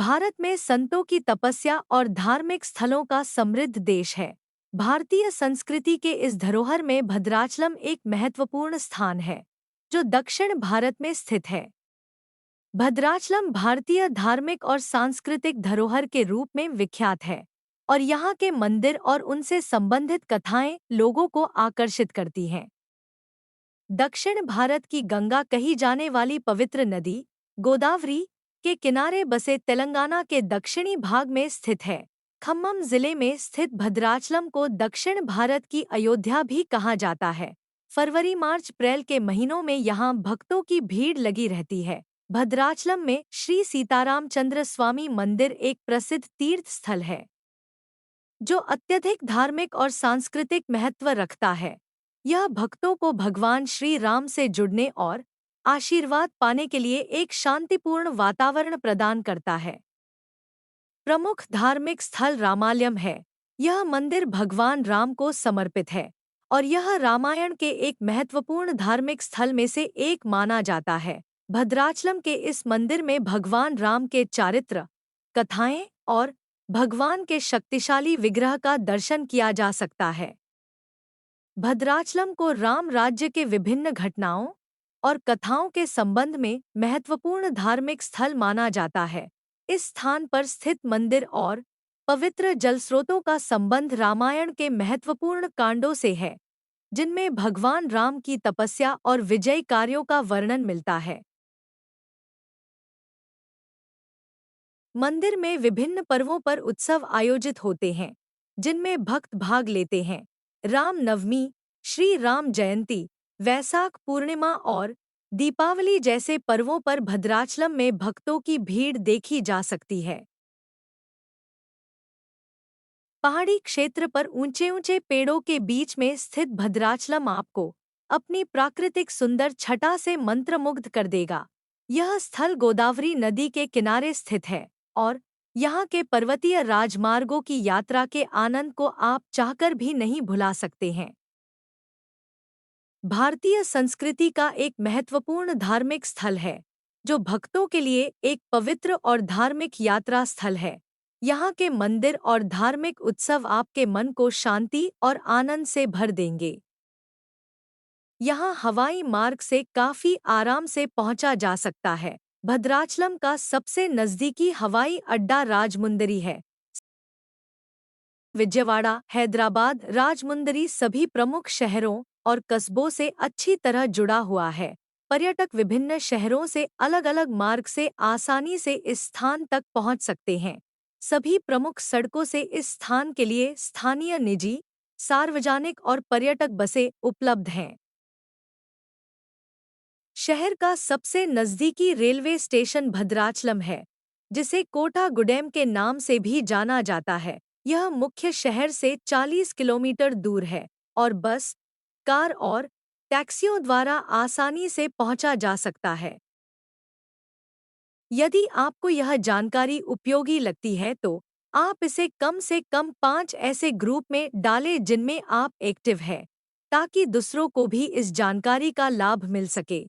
भारत में संतों की तपस्या और धार्मिक स्थलों का समृद्ध देश है। भारतीय संस्कृति के इस धरोहर में भद्राचलम एक महत्वपूर्ण स्थान है, जो दक्षिण भारत में स्थित है। भद्राचलम भारतीय धार्मिक और सांस्कृतिक धरोहर के रूप में विख्यात है और यहाँ के मंदिर और उनसे संबंधित कथाएं लोगों को आकर्षित करती हैं। दक्षिण भारत की गंगा कही जाने वाली पवित्र नदी गोदावरी के किनारे बसे तेलंगाना के दक्षिणी भाग में स्थित है। खम्मम जिले में स्थित भद्राचलम को दक्षिण भारत की अयोध्या भी कहा जाता है। फरवरी मार्च अप्रैल के महीनों में यहाँ भक्तों की भीड़ लगी रहती है। भद्राचलम में श्री सीतारामचंद्र स्वामी मंदिर एक प्रसिद्ध तीर्थ स्थल है, जो अत्यधिक धार्मिक और सांस्कृतिक महत्व रखता है। यह भक्तों को भगवान श्री राम से जुड़ने और आशीर्वाद पाने के लिए एक शांतिपूर्ण वातावरण प्रदान करता है। प्रमुख धार्मिक स्थल रामालयम है। यह मंदिर भगवान राम को समर्पित है और यह रामायण के एक महत्वपूर्ण धार्मिक स्थल में से एक माना जाता है। भद्राचलम के इस मंदिर में भगवान राम के चारित्र, कथाएं और भगवान के शक्तिशाली विग्रह का दर्शन किया जा सकता है। भद्राचलम को राम राज्य के विभिन्न घटनाओं और कथाओं के संबंध में महत्वपूर्ण धार्मिक स्थल माना जाता है। इस स्थान पर स्थित मंदिर और पवित्र जलस्रोतों का संबंध रामायण के महत्वपूर्ण कांडों से है, जिनमें भगवान राम की तपस्या और विजय कार्यों का वर्णन मिलता है। मंदिर में विभिन्न पर्वों पर उत्सव आयोजित होते हैं, जिनमें भक्त भाग लेते हैं। राम नवमी, श्री राम जयंती, वैसाख पूर्णिमा और दीपावली जैसे पर्वों पर भद्राचलम में भक्तों की भीड़ देखी जा सकती है। पहाड़ी क्षेत्र पर ऊंचे ऊंचे पेड़ों के बीच में स्थित भद्राचलम आपको अपनी प्राकृतिक सुंदर छटा से मंत्रमुग्ध कर देगा। यह स्थल गोदावरी नदी के किनारे स्थित है और यहाँ के पर्वतीय राजमार्गों की यात्रा के आनंद को आप चाहकर भी नहीं भुला सकते हैं। भारतीय संस्कृति का एक महत्वपूर्ण धार्मिक स्थल है, जो भक्तों के लिए एक पवित्र और धार्मिक यात्रा स्थल है। यहाँ के मंदिर और धार्मिक उत्सव आपके मन को शांति और आनंद से भर देंगे। यहाँ हवाई मार्ग से काफी आराम से पहुंचा जा सकता है। भद्राचलम का सबसे नजदीकी हवाई अड्डा राजमुंदरी है। विजयवाड़ा, हैदराबाद, राजमुंदरी सभी प्रमुख शहरों और कस्बों से अच्छी तरह जुड़ा हुआ है। पर्यटक विभिन्न शहरों से अलग अलग मार्ग से आसानी से इस स्थान तक पहुंच सकते हैं। सभी प्रमुख सड़कों से इस स्थान के लिए स्थानीय निजी, सार्वजनिक और पर्यटक बसें उपलब्ध हैं। शहर का सबसे नज़दीकी रेलवे स्टेशन भद्राचलम है, जिसे कोठागुडेम के नाम से भी जाना जाता है। यह मुख्य शहर से 40 किलोमीटर दूर है और बस, कार और टैक्सियों द्वारा आसानी से पहुंचा जा सकता है। यदि आपको यह जानकारी उपयोगी लगती है तो आप इसे कम से कम 5 ऐसे ग्रुप में डालें जिनमें आप एक्टिव हैं, ताकि दूसरों को भी इस जानकारी का लाभ मिल सके।